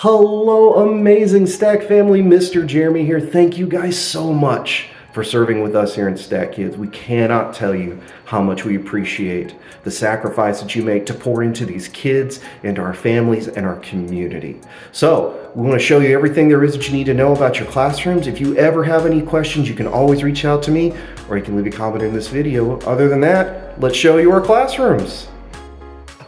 Hello, amazing Stack family. Mr. Jeremy here. Thank you guys so much for serving with us here in Stack Kids. We cannot tell you how much we appreciate the sacrifice that you make to pour into these kids and our families and our community. So we want to show you everything there is that you need to know about your classrooms. If you ever have any questions, you can always reach out to me, or you can leave a comment in this video. Other than that, let's show you our classrooms.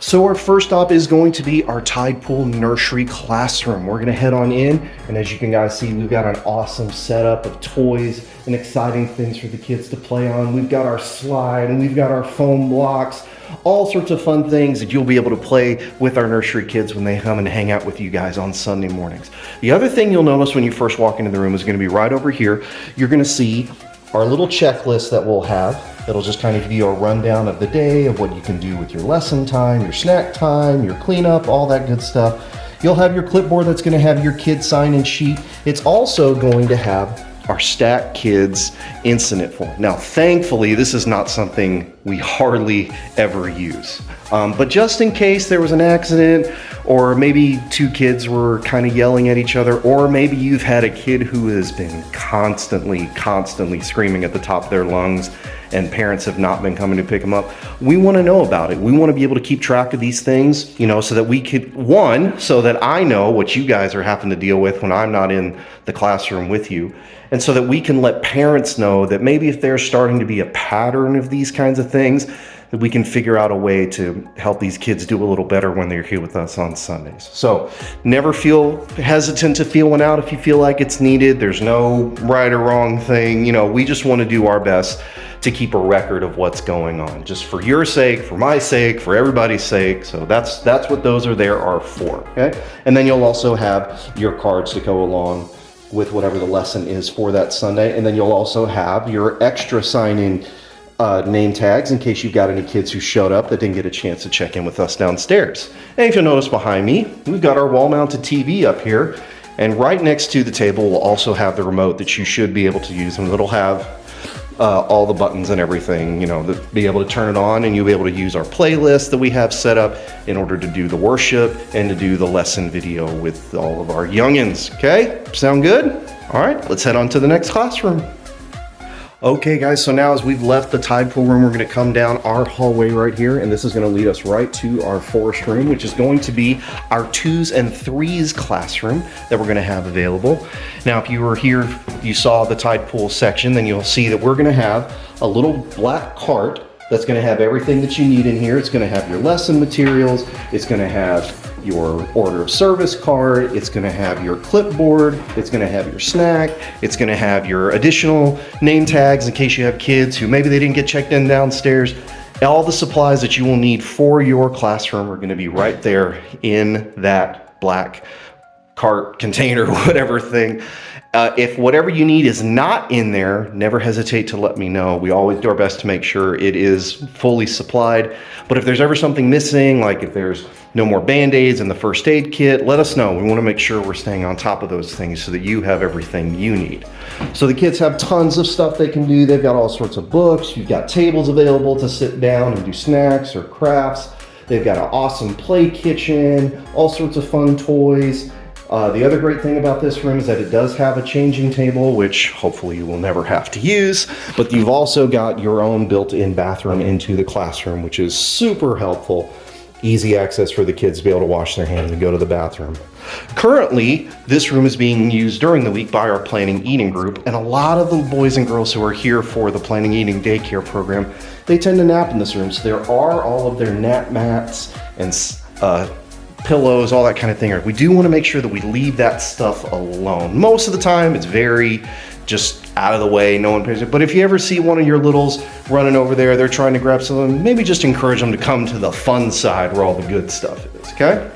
So our first stop is going to be our Tide Pool Nursery Classroom. We're gonna head on in, and as you can guys see, we've got an awesome setup of toys and exciting things for the kids to play on. We've got our slide, and we've got our foam blocks, all sorts of fun things that you'll be able to play with our nursery kids when they come and hang out with you guys on Sunday mornings. The other thing you'll notice when you first walk into the room is gonna be right over here. You're gonna see our little checklist that we'll have. It'll just kind of give you a rundown of the day, of what you can do with your lesson time, your snack time, your cleanup, all that good stuff. You'll have your clipboard that's going to have your kid sign-in sheet. It's also going to have our Stack Kids incident form. Now, thankfully, this is not something we hardly ever use. But just in case there was an accident, or maybe two kids were kind of yelling at each other, or maybe you've had a kid who has been constantly screaming at the top of their lungs, and parents have not been coming to pick them up, we want to know about it. We want to be able to keep track of these things, so that we could, so that I know what you guys are having to deal with when I'm not in the classroom with you, and so that we can let parents know that maybe if there's starting to be a pattern of these kinds of things, that we can figure out a way to help these kids do a little better when they're here with us on Sundays. So never feel hesitant to fill one out if you feel like it's needed. There's no right or wrong thing. We just want to do our best to keep a record of what's going on, just for your sake, for my sake, for everybody's sake. So that's what those are for, okay? And then you'll also have your cards to go along with whatever the lesson is for that Sunday. And then you'll also have your extra sign-in name tags in case you've got any kids who showed up that didn't get a chance to check in with us downstairs. And if you'll notice behind me, we've got our wall-mounted TV up here, and right next to the table we'll also have the remote that you should be able to use, and it'll have all the buttons and everything, to be able to turn it on, and you'll be able to use our playlist that we have set up in order to do the worship and to do the lesson video with all of our youngins. Okay, sound good? All right, let's head on to the next classroom. Okay guys, so now as we've left the Tide Pool room, we're going to come down our hallway right here, and this is going to lead us right to our forest room, which is going to be our 2s and 3s classroom that we're going to have available. Now, if you were here, you saw the Tide Pool section, then you'll see that we're going to have a little black cart that's going to have everything that you need in here. It's going to have your lesson materials, it's going to have your order of service card, it's going to have your clipboard, it's going to have your snack, it's going to have your additional name tags in case you have kids who maybe they didn't get checked in downstairs. All the supplies that you will need for your classroom are going to be right there in that black cart container, whatever thing. If whatever you need is not in there, never hesitate to let me know. We always do our best to make sure it is fully supplied. But if there's ever something missing, like if there's no more Band-Aids in the first aid kit, let us know. We want to make sure we're staying on top of those things so that you have everything you need. So the kids have tons of stuff they can do. They've got all sorts of books. You've got tables available to sit down and do snacks or crafts. They've got an awesome play kitchen, all sorts of fun toys. The other great thing about this room is that it does have a changing table, which hopefully you will never have to use, but you've also got your own built-in bathroom into the classroom, which is super helpful. Easy access for the kids to be able to wash their hands and go to the bathroom. Currently, this room is being used during the week by our planning eating group, and a lot of the boys and girls who are here for the planning eating daycare program, they tend to nap in this room. So there are all of their nap mats and pillows, all that kind of thing. We do want to make sure that we leave that stuff alone. Most of the time it's very just out of the way, no one pays it. But if you ever see one of your littles running over there, they're trying to grab something, maybe just encourage them to come to the fun side where all the good stuff is, okay?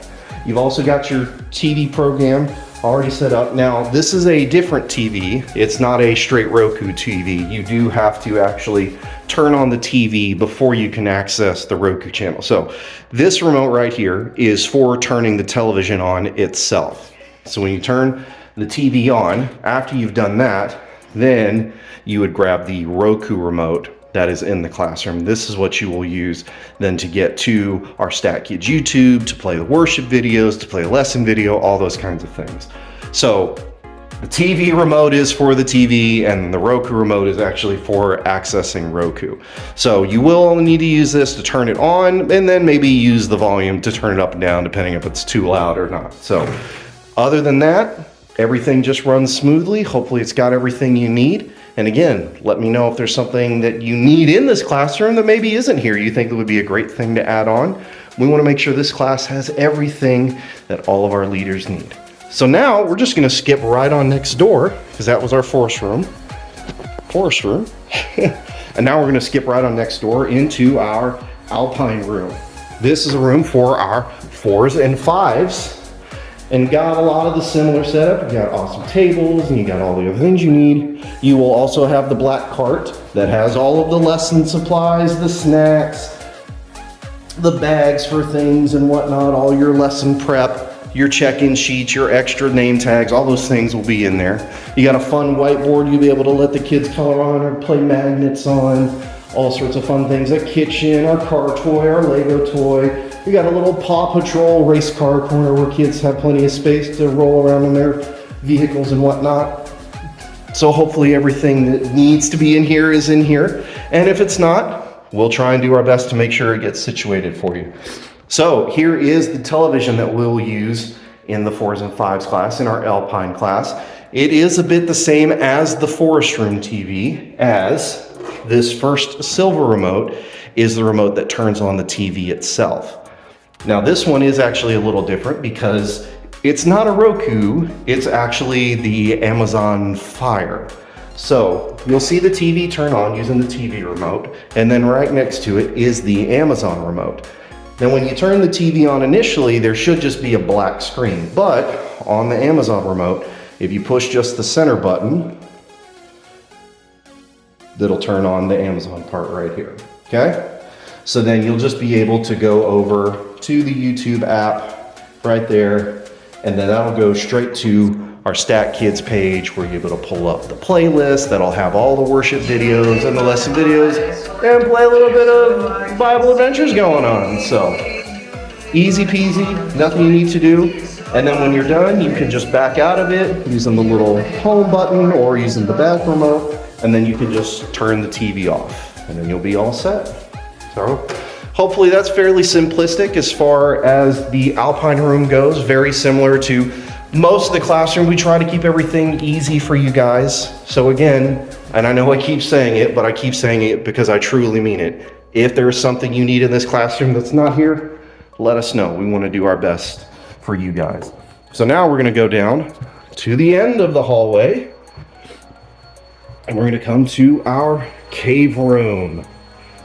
You've also got your TV program already set up. Now, this is a different TV. It's not a straight Roku TV. You do have to actually turn on the TV before you can access the Roku channel. So this remote right here is for turning the television on itself. So when you turn the TV on, after you've done that, then you would grab the Roku remote that is in the classroom. This is what you will use then to get to our Stat Kids YouTube, to play the worship videos, to play a lesson video, all those kinds of things. So the TV remote is for the TV, and the Roku remote is actually for accessing Roku. So you will only need to use this to turn it on, and then maybe use the volume to turn it up and down depending if it's too loud or not. So other than that, everything just runs smoothly. Hopefully it's got everything you need. And again, let me know if there's something that you need in this classroom that maybe isn't here, you think that would be a great thing to add on. We want to make sure this class has everything that all of our leaders need. So now we're just going to skip right on next door, because that was our forest room. And now we're going to skip right on next door into our Alpine room. This is a room for our 4s and 5s. And got a lot of the similar setup. You got awesome tables, and you got all the other things you need. You will also have the black cart that has all of the lesson supplies, the snacks, the bags for things and whatnot, all your lesson prep, your check-in sheets, your extra name tags, all those things will be in there. You got a fun whiteboard you'll be able to let the kids color on or play magnets on, all sorts of fun things. A kitchen, our car toy, our Lego toy. We got a little Paw Patrol race car corner where kids have plenty of space to roll around in their vehicles and whatnot. So hopefully everything that needs to be in here is in here. And if it's not, we'll try and do our best to make sure it gets situated for you. So here is the television that we'll use in the 4s and 5s class, in our Alpine class. It is a bit the same as the Forest Room TV, as this first silver remote is the remote that turns on the TV itself. Now this one is actually a little different because it's not a Roku, it's actually the Amazon Fire. So you'll see the TV turn on using the TV remote, and then right next to it is the Amazon remote. Now when you turn the TV on initially, there should just be a black screen, but on the Amazon remote, if you push just the center button, that'll turn on the Amazon part right here, okay? So then you'll just be able to go over to the YouTube app right there, and then that'll go straight to our Stat Kids page where you're able to pull up the playlist that'll have all the worship videos and the lesson videos and play a little bit of Bible adventures going on. So easy peasy, nothing you need to do. And then when you're done, you can just back out of it using the little home button or using the back remote, and then you can just turn the TV off, and then you'll be all set. So hopefully that's fairly simplistic as far as the Alpine room goes. Very similar to most of the classroom. We try to keep everything easy for you guys. So again, and I know I keep saying it, but I keep saying it because I truly mean it. If there's something you need in this classroom that's not here, let us know. We want to do our best for you guys. So now we're going to go down to the end of the hallway, and we're going to come to our cave room.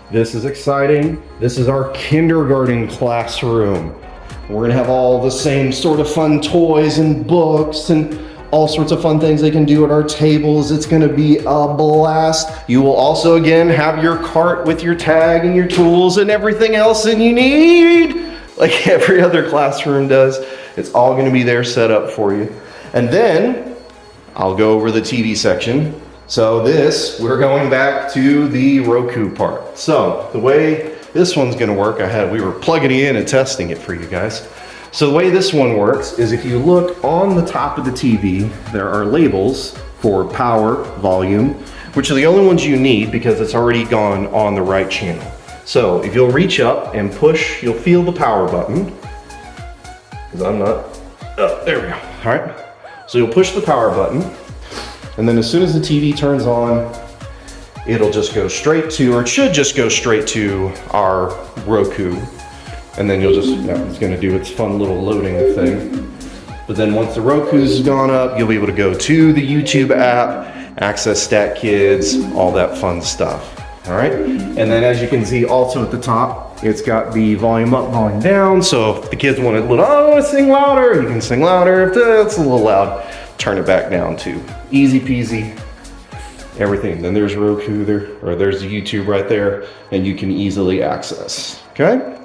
This is exciting. This is our kindergarten classroom. We're gonna have all the same sort of fun toys and books and all sorts of fun things they can do at our tables. It's gonna be a blast. You will also again have your cart with your tag and your tools and everything else that you need, like every other classroom does. It's all gonna be there set up for you. And then I'll go over the TV section. So we're going back to the Roku part. So the way this one's gonna work, we were plugging it in and testing it for you guys. So the way this one works is if you look on the top of the TV, there are labels for power, volume, which are the only ones you need because it's already gone on the right channel. So if you'll reach up and push, you'll feel the power button. Because I'm not, oh, there we go, all right. So you'll push the power button, and then as soon as the TV turns on, it'll just go straight to, or it should just go straight to our Roku. And then you'll just, it's gonna do its fun little loading thing. But then once the Roku's gone up, you'll be able to go to the YouTube app, access Stat Kids, all that fun stuff, all right? And then as you can see also at the top, it's got the volume up, volume down. So if the kids want to, I want to sing louder, you can sing louder. If it's a little loud, turn it back down too. Easy peasy, everything. Then there's Roku there, or there's the YouTube right there, and you can easily access, okay?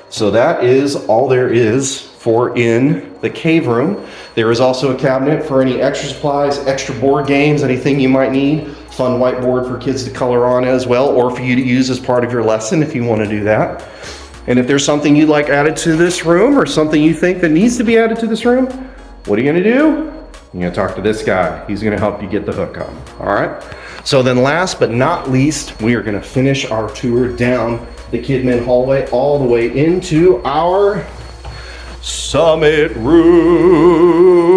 So that is all there is for in the cave room. There is also a cabinet for any extra supplies, extra board games, anything you might need. fun whiteboard for kids to color on as well, or for you to use as part of your lesson if you want to do that. And if there's something you'd like added to this room or something you think that needs to be added to this room, what are you going to do? You're going to talk to this guy. He's going to help you get the hook on. All right. So then last but not least, we are going to finish our tour down the KidMin hallway all the way into our Summit room.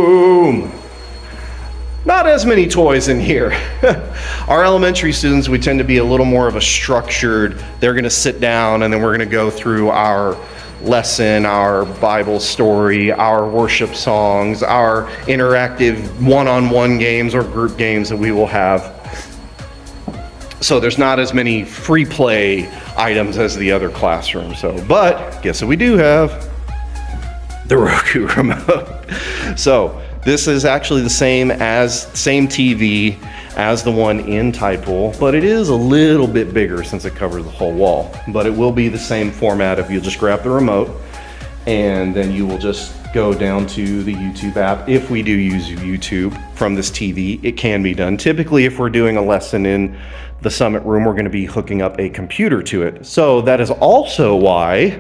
Not as many toys in here. Our elementary students, we tend to be a little more of a structured, they're going to sit down and then we're going to go through our lesson, our Bible story, our worship songs, our interactive one-on-one games or group games that we will have. So there's not as many free play items as the other classrooms. But guess what we do have? The Roku remote. So this is actually the same TV as the one in Tidepool, but it is a little bit bigger since it covers the whole wall. But it will be the same format if you just grab the remote and then you will just go down to the YouTube app. If we do use YouTube from this TV, it can be done. Typically, if we're doing a lesson in the Summit room, we're going to be hooking up a computer to it. So that is also why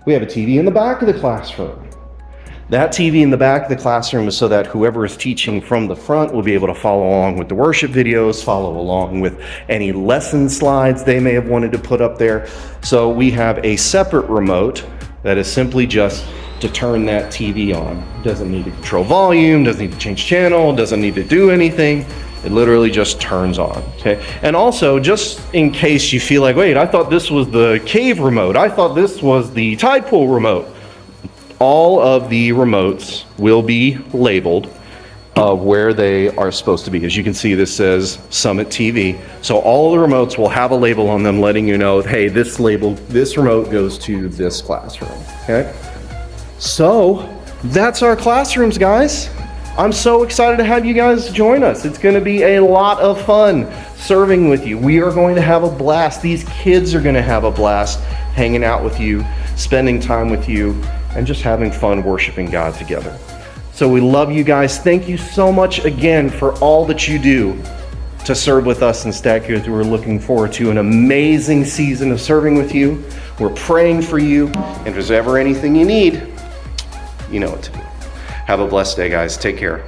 we have a TV in the back of the classroom. That TV in the back of the classroom is so that whoever is teaching from the front will be able to follow along with the worship videos, follow along with any lesson slides they may have wanted to put up there. So we have a separate remote that is simply just to turn that TV on. Doesn't need to control volume, doesn't need to change channel, doesn't need to do anything. It literally just turns on, okay? And also, just in case you feel like, wait, I thought this was the cave remote. I thought this was the Tidepool remote. All of the remotes will be labeled where they are supposed to be. As you can see, this says Summit TV. So all the remotes will have a label on them letting you know, hey, this remote goes to this classroom, okay? So that's our classrooms, guys. I'm so excited to have you guys join us. It's going to be a lot of fun serving with you. We are going to have a blast. These kids are going to have a blast hanging out with you, spending time with you, and just having fun worshiping God together. So we love you guys. Thank you so much again for all that you do to serve with us in Stack Kids. We're looking forward to an amazing season of serving with you. We're praying for you. And if there's ever anything you need, you know what to do. Have a blessed day, guys. Take care.